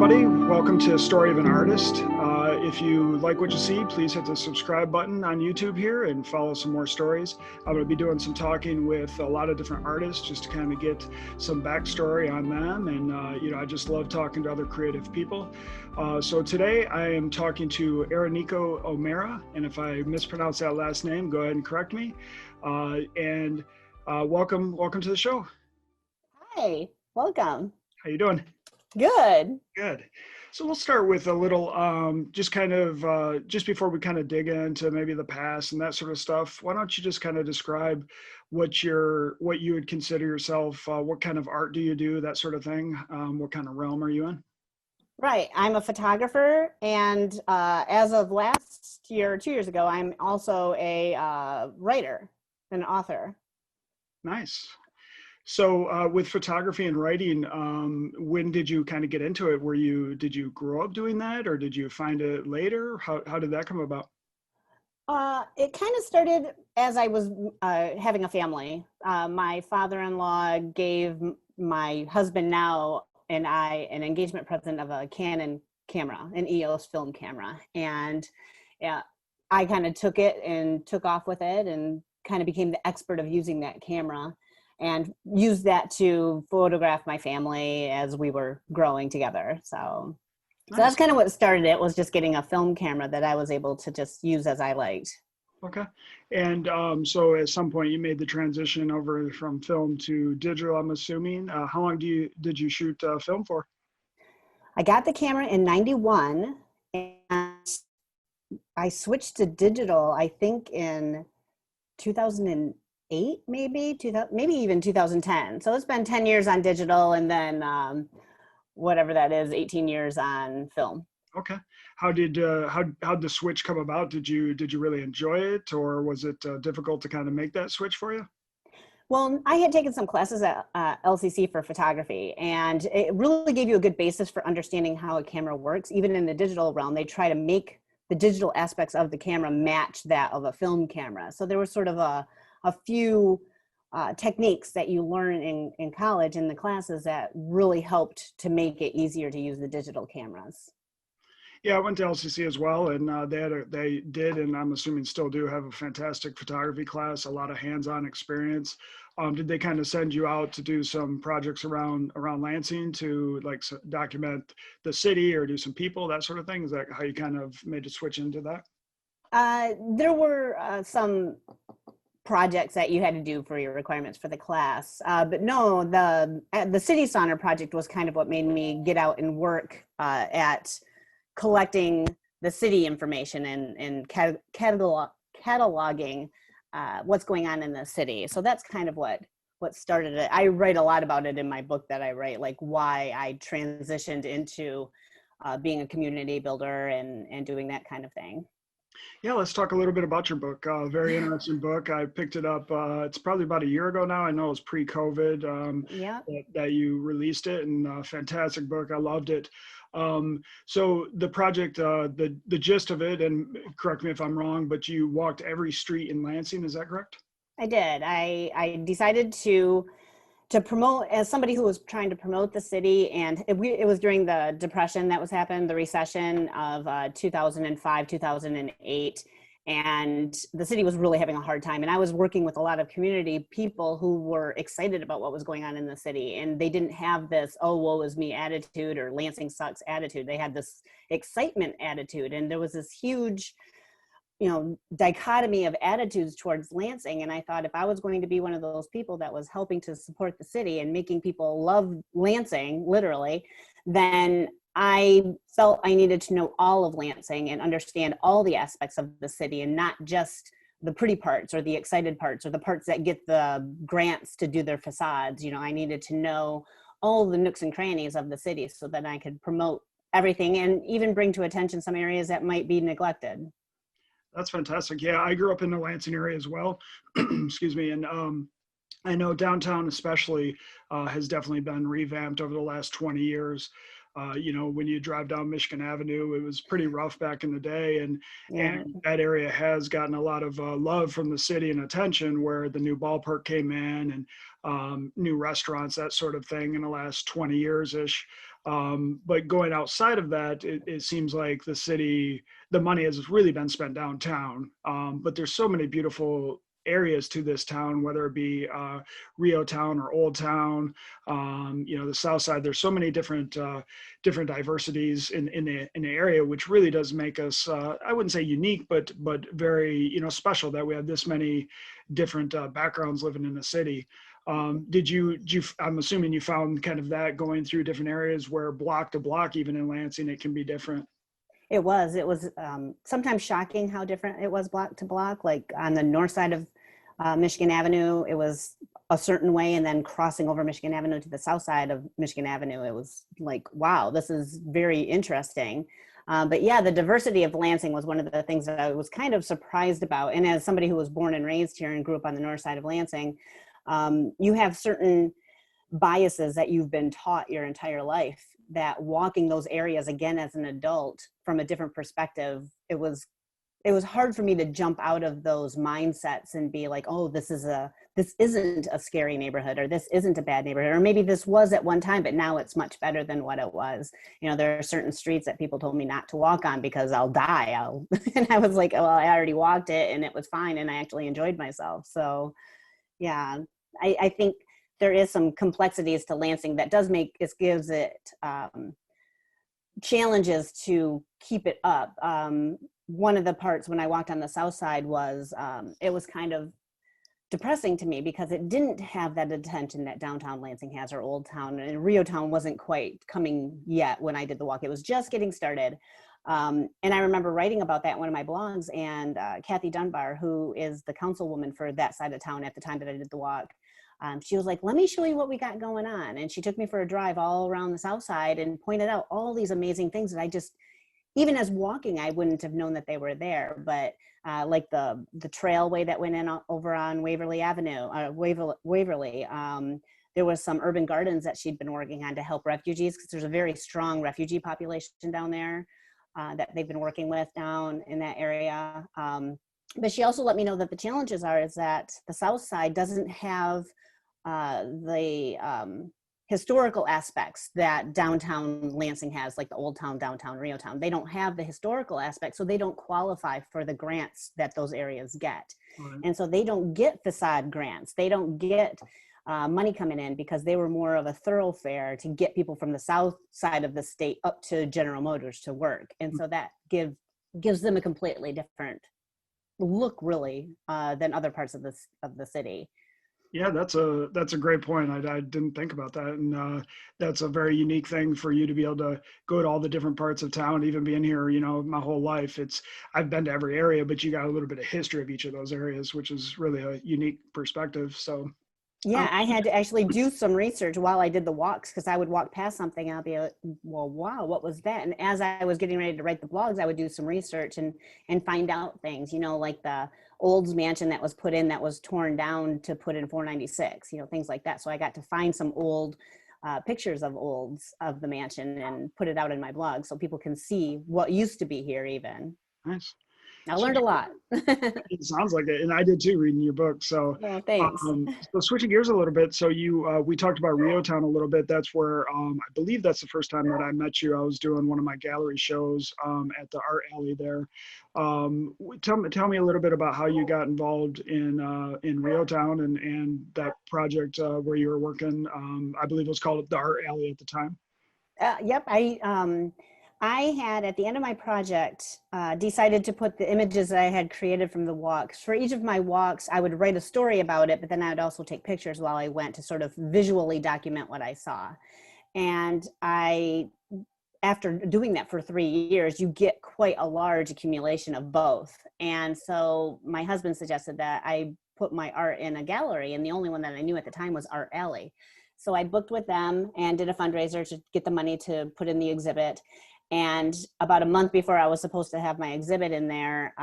everybody. Welcome to Story of an Artist. If you like what you see, please hit the subscribe button on YouTube here and follow some more stories. I'm going to be doing some talking with a lot of different artists just to kind of get some backstory on them. And, I just love talking to other creative people. So today I am talking to Erinico O'Meara. And if I mispronounce that last name, go ahead and correct me. Welcome to the show. Hi, welcome. How you doing? Good. Good. So we'll start with a little, just before we kind of dig into maybe the past and that sort of stuff. Why don't you just kind of describe what you would consider yourself? What kind of art do you do? That sort of thing. What kind of realm are you in? Right. I'm a photographer, and as of last year, 2 years ago, I'm also a writer, an author. Nice. So with photography and writing, when did you kind of get into it? Did you grow up doing that, or did you find it later? How did that come about? It kind of started as I was having a family. My father-in-law gave my husband now and I an engagement present of a Canon camera, an EOS film camera. And I kind of took it and took off with it and kind of became the expert of using that camera, and used that to photograph my family as we were growing together. So that's kind of what started it, was just getting a film camera that I was able to just use as I liked. Okay. And so at some point you made the transition over from film to digital, I'm assuming. How long did you shoot film for? I got the camera in 91, and I switched to digital, I think in 2008, maybe even 2010. So it's been 10 years on digital, and then whatever that is, 18 years on film. Okay. How'd the switch come about? Did you really enjoy it, or was it difficult to kind of make that switch for you? Well, I had taken some classes at LCC for photography, and it really gave you a good basis for understanding how a camera works. Even in the digital realm, they try to make the digital aspects of the camera match that of a film camera. So there was sort of a few techniques that you learn in college in the classes that really helped to make it easier to use the digital cameras. Yeah, I went to LCC as well, and they did, and I'm assuming still do, have a fantastic photography class, a lot of hands-on experience. Did they kind of send you out to do some projects around Lansing to document the city or do some people, that sort of thing? Is that how you kind of made a switch into that? There were some projects that you had to do for your requirements for the class. But no, the City Sonner project was kind of what made me get out and work at collecting the city information and cataloging what's going on in the city. So that's kind of what started it. I write a lot about it in my book that I write, like why I transitioned into being a community builder and doing that kind of thing. Yeah, let's talk a little bit about your book. Very interesting book. I picked it up. It's probably about a year ago now. I know it was pre-COVID that you released it, and fantastic book. I loved it. So the project, the gist of it, and correct me if I'm wrong, but you walked every street in Lansing. Is that correct? I did. I decided to promote, as somebody who was trying to promote the city, and it was during the depression that was happening, the recession of 2005, 2008, and the city was really having a hard time. And I was working with a lot of community people who were excited about what was going on in the city, and they didn't have this, oh, woe is me attitude or Lansing sucks attitude. They had this excitement attitude, and there was this huge dichotomy of attitudes towards Lansing. And I thought, if I was going to be one of those people that was helping to support the city and making people love Lansing, literally, then I felt I needed to know all of Lansing and understand all the aspects of the city, and not just the pretty parts or the excited parts or the parts that get the grants to do their facades. I needed to know all the nooks and crannies of the city so that I could promote everything and even bring to attention some areas that might be neglected. That's fantastic. Yeah, I grew up in the Lansing area as well. Excuse me. And I know downtown especially has definitely been revamped over the last 20 years. When you drive down Michigan Avenue, it was pretty rough back in the day. And that area has gotten a lot of love from the city and attention, where the new ballpark came in and new restaurants, that sort of thing, in the last 20 years-ish. But going outside of that, it seems like the money has really been spent downtown. But there's so many beautiful areas to this town, whether it be Rio Town or Old Town, the South Side. There's so many different diversities in the area, which really does make us, I wouldn't say unique, but very special that we have this many different backgrounds living in the city. I'm assuming you found kind of that going through different areas where block to block, even in Lansing, it can be different. It was sometimes shocking how different it was block to block. Like on the north side of Michigan Avenue, it was a certain way, and then crossing over Michigan Avenue to the south side of Michigan Avenue, it was like, wow, this is very interesting. But yeah, the diversity of Lansing was one of the things that I was kind of surprised about. And as somebody who was born and raised here and grew up on the north side of Lansing, you have certain biases that you've been taught your entire life, that walking those areas again as an adult from a different perspective, it was hard for me to jump out of those mindsets and be like, oh, this isn't a scary neighborhood, or this isn't a bad neighborhood, or maybe this was at one time, but now it's much better than what it was. There are certain streets that people told me not to walk on because I'll die. And I was like, well, I already walked it and it was fine, and I actually enjoyed myself. So yeah, I think there is some complexities to Lansing that gives it challenges to keep it up. One of the parts when I walked on the south side was, it was kind of depressing to me because it didn't have that attention that downtown Lansing has, or Old Town, and Rio Town wasn't quite coming yet when I did the walk. It was just getting started. And I remember writing about that in one of my blogs, and Kathy Dunbar, who is the councilwoman for that side of town at the time that I did the walk, she was like, let me show you what we got going on. And she took me for a drive all around the south side and pointed out all these amazing things that I just, even as walking, I wouldn't have known that they were there. But like the trailway that went in over on Waverly Avenue, Waverly, there was some urban gardens that she'd been working on to help refugees, because there's a very strong refugee population down there that they've been working with down in that area. But she also let me know that the challenges is that the south side doesn't have the historical aspects that downtown Lansing has, like the Old Town, downtown Rio Town. They don't have the historical aspects, so they don't qualify for the grants that those areas get. Right. And so they don't get facade grants. They don't get money coming in, because they were more of a thoroughfare to get people from the south side of the state up to General Motors to work. And so that gives them a completely different look, really, than other parts of the city. Yeah, that's a great point. I didn't think about that, and that's a very unique thing for you to be able to go to all the different parts of town. Even being here, my whole life, I've been to every area, but you got a little bit of history of each of those areas, which is really a unique perspective. So yeah, I had to actually do some research while I did the walks, because I would walk past something and I'll be like, well, wow, what was that? And as I was getting ready to write the blogs, I would do some research and find out things, like the Olds mansion that was put in, that was torn down to put in 496, things like that. So I got to find some old pictures of Olds of the mansion and put it out in my blog so people can see what used to be here even. Nice. I learned a lot. It sounds like it, and I did too, reading your book. So, thanks. So switching gears a little bit. So we talked about Rio Town a little bit. That's where I believe that's the first time that I met you. I was doing one of my gallery shows at the art alley there. Tell me a little bit about how you got involved in Rio Town and that project where you were working. I believe it was called the Art Alley at the time. Yep. I had, at the end of my project, decided to put the images that I had created from the walks. For each of my walks, I would write a story about it, but then I would also take pictures while I went to sort of visually document what I saw. And after doing that for 3 years, you get quite a large accumulation of both. And so my husband suggested that I put my art in a gallery, and the only one that I knew at the time was Art Alley. So I booked with them and did a fundraiser to get the money to put in the exhibit. And about a month before I was supposed to have my exhibit in there,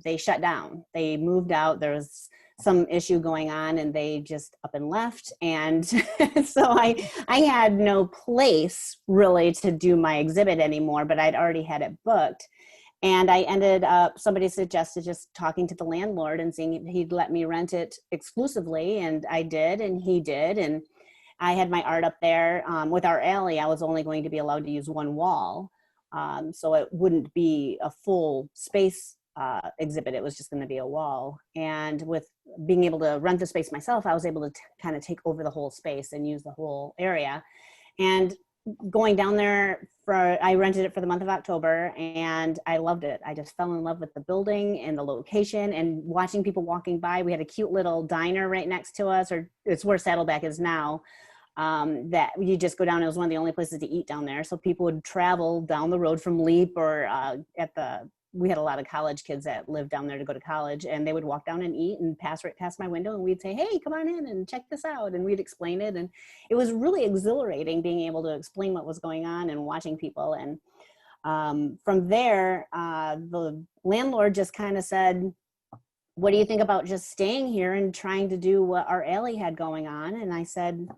they shut down. They moved out. There was some issue going on, and they just up and left. And so I had no place really to do my exhibit anymore, but I'd already had it booked. And I ended up, somebody suggested just talking to the landlord and seeing if he'd let me rent it exclusively. And I did, and he did. And I had my art up there. With our alley, I was only going to be allowed to use one wall. So it wouldn't be a full space exhibit. It was just going to be a wall. And with being able to rent the space myself, I was able to kind of take over the whole space and use the whole area. And going down there I rented it for the month of October, and I loved it. I just fell in love with the building and the location and watching people walking by. We had a cute little diner right next to us, or it's where Saddleback is now. That you just go down. It was one of the only places to eat down there. So people would travel down the road from Leap or we had a lot of college kids that lived down there to go to college, and they would walk down and eat and pass right past my window, and we'd say, hey, come on in and check this out. And we'd explain it. And it was really exhilarating being able to explain what was going on and watching people. And from there, the landlord just kind of said, what do you think about just staying here and trying to do what our alley had going on? And I said,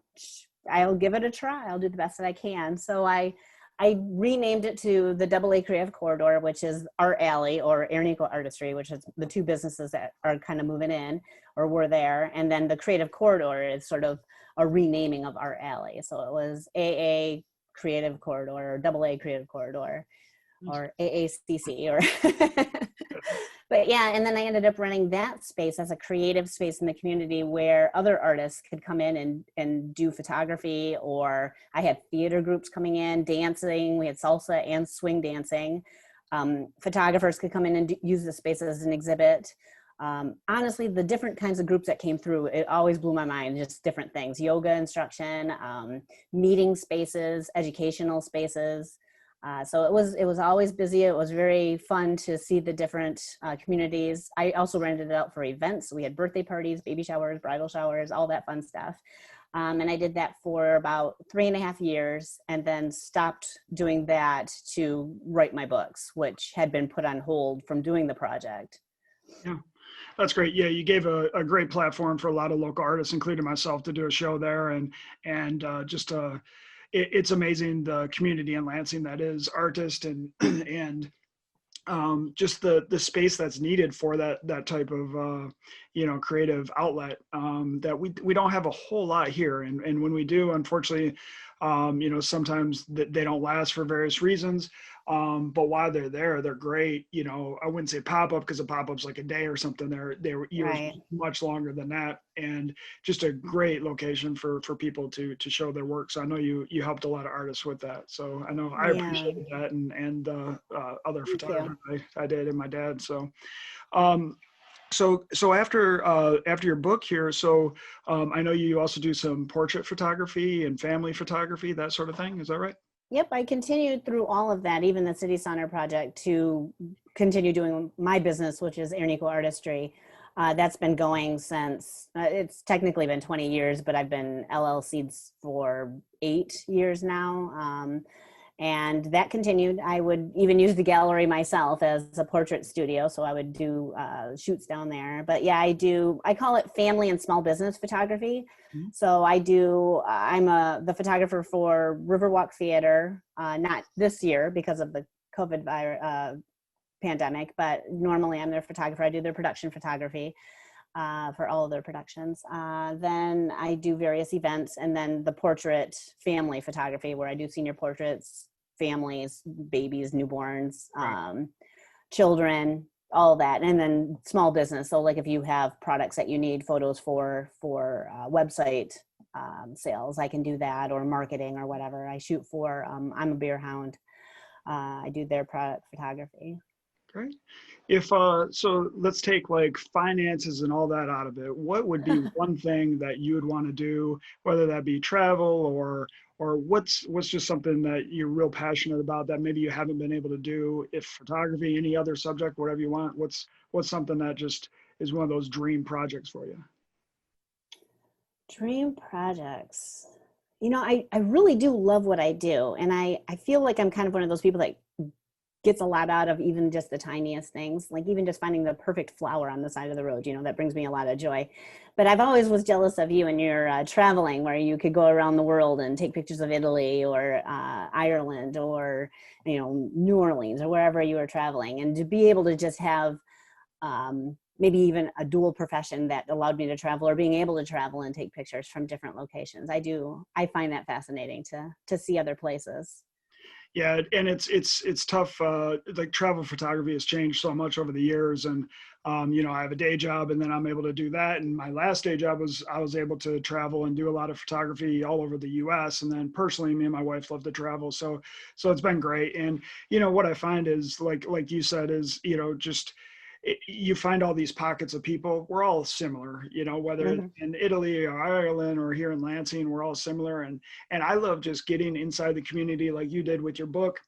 I'll give it a try. I'll do the best that I can. So I renamed it to the AA Creative Corridor, which is Art Alley, or Ernico Artistry, which is the two businesses that are kind of moving in or were there. And then the Creative Corridor is sort of a renaming of Art Alley. So it was AA Creative Corridor or AA Creative Corridor or AACC or but yeah, and then I ended up running that space as a creative space in the community where other artists could come in and do photography, or I had theater groups coming in, dancing. We had salsa and swing dancing. Photographers could come in and use the space as an exhibit. Honestly, the different kinds of groups that came through, it always blew my mind, just different things. Yoga instruction, meeting spaces, educational spaces. So it was always busy. It was very fun to see the different communities. I also rented it out for events. We had birthday parties, baby showers, bridal showers, all that fun stuff. And I did that for about 3.5 years, and then stopped doing that to write my books, which had been put on hold from doing the project. Yeah, that's great. Yeah, you gave a great platform for a lot of local artists, including myself, to do a show there, and it's amazing the community in Lansing that is artist and and just the space that's needed for that type of creative outlet that we don't have a whole lot here, and when we do, unfortunately, sometimes they don't last for various reasons. But while they're there, they're great. I wouldn't say pop-up, because a pop-up's like a day or something. They were years, Right. much longer than that, and just a great location for people to show their work. So I know you helped a lot of artists with that. So I know I Yeah. appreciated that, and other Thank photographers I did, and my dad. So so after your book here, so I know you also do some portrait photography and family photography, that sort of thing. Is that right? Yep, I continued through all of that, even the City Center project, to continue doing my business, which is Ernico Artistry. That's been going since, it's technically been 20 years, but I've been LLC'd for 8 years now. And that continued. I would even use the gallery myself as a portrait studio. So I would do shoots down there. But yeah, I call it family and small business photography. Mhm. So I'm the photographer for Riverwalk Theater, not this year because of the COVID pandemic, but normally I'm their photographer. I do their production photography for all of their productions. Then I do various events, and then the portrait family photography, where I do senior portraits, families, babies, newborns, children, all that. And then small business. So like if you have products that you need photos for website sales, I can do that, or marketing or whatever. I shoot for, I'm a Beer Hound. I do their product photography. Great. If so let's take like finances and all that out of it. What would be one thing that you would want to do, whether that be travel or what's just something that you're real passionate about that maybe you haven't been able to do? If photography, any other subject, whatever you want, what's something that just is one of those dream projects for you? Dream projects. I really do love what I do. And I feel like I'm kind of one of those people that gets a lot out of even just the tiniest things, like even just finding the perfect flower on the side of the road, that brings me a lot of joy. But I've always was jealous of you and your traveling, where you could go around the world and take pictures of Italy or Ireland or, New Orleans or wherever you were traveling. And to be able to just have maybe even a dual profession that allowed me to travel, or being able to travel and take pictures from different locations. I find that fascinating to see other places. Yeah, and it's tough. Like travel photography has changed so much over the years, and you know, I have a day job, and then I'm able to do that. And my last day job was I was able to travel and do a lot of photography all over the U.S. And then personally, me and my wife love to travel, so it's been great. And you know, what I find is like you said is, you know, just you find all these pockets of people. We're all similar, you know, whether it's Mm-hmm. in Italy or Ireland or here in Lansing, we're all similar. And I love just getting inside the community like you did with your book,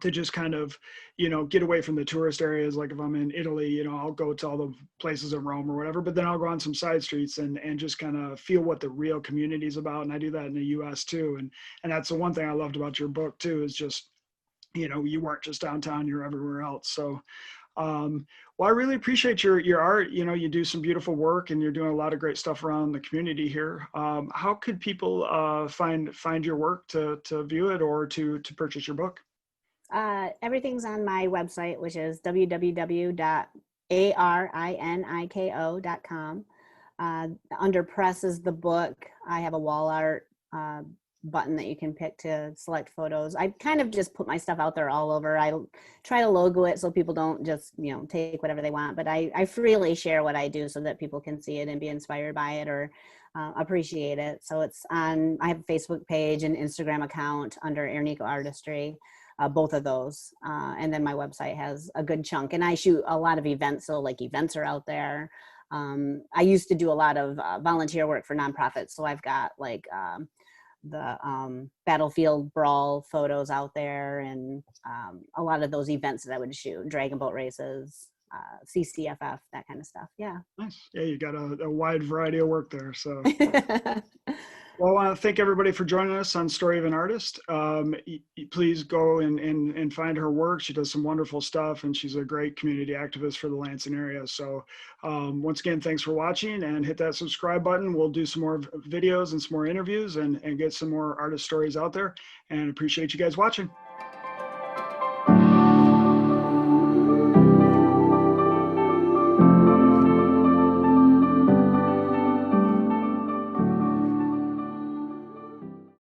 to just kind of, you know, get away from the tourist areas. Like if I'm in Italy, you know, I'll go to all the places in Rome or whatever, but then I'll go on some side streets and just kind of feel what the real community is about. And I do that in the US too. And that's the one thing I loved about your book too, is just, you know, you weren't just downtown, you're everywhere else. So well, I really appreciate your art. You know, you do some beautiful work, and you're doing a lot of great stuff around the community here. How could people find your work to view it or to purchase your book? Everything's on my website, which is www.ariniko.com. Under press is the book. I have a wall art button that you can pick to select photos. I kind of just put my stuff out there all over. I try to logo it so people don't just, you know, take whatever they want, but I freely share what I do so that people can see it and be inspired by it, or appreciate it. So it's on, I have a Facebook page and Instagram account under Ariniko Artistry. Both of those. And then my website has a good chunk, and I shoot a lot of events. So like events are out there. I used to do a lot of volunteer work for nonprofits. So I've got like the battlefield brawl photos out there, and a lot of those events that I would shoot, dragon boat races, CCFF, that kind of stuff. Yeah. Nice. Yeah, you got a wide variety of work there. So. Well, I want to thank everybody for joining us on Story of an Artist. Please go and find her work. She does some wonderful stuff, and she's a great community activist for the Lansing area. So once again, thanks for watching, and hit that subscribe button. We'll do some more videos and some more interviews and get some more artist stories out there, and appreciate you guys watching.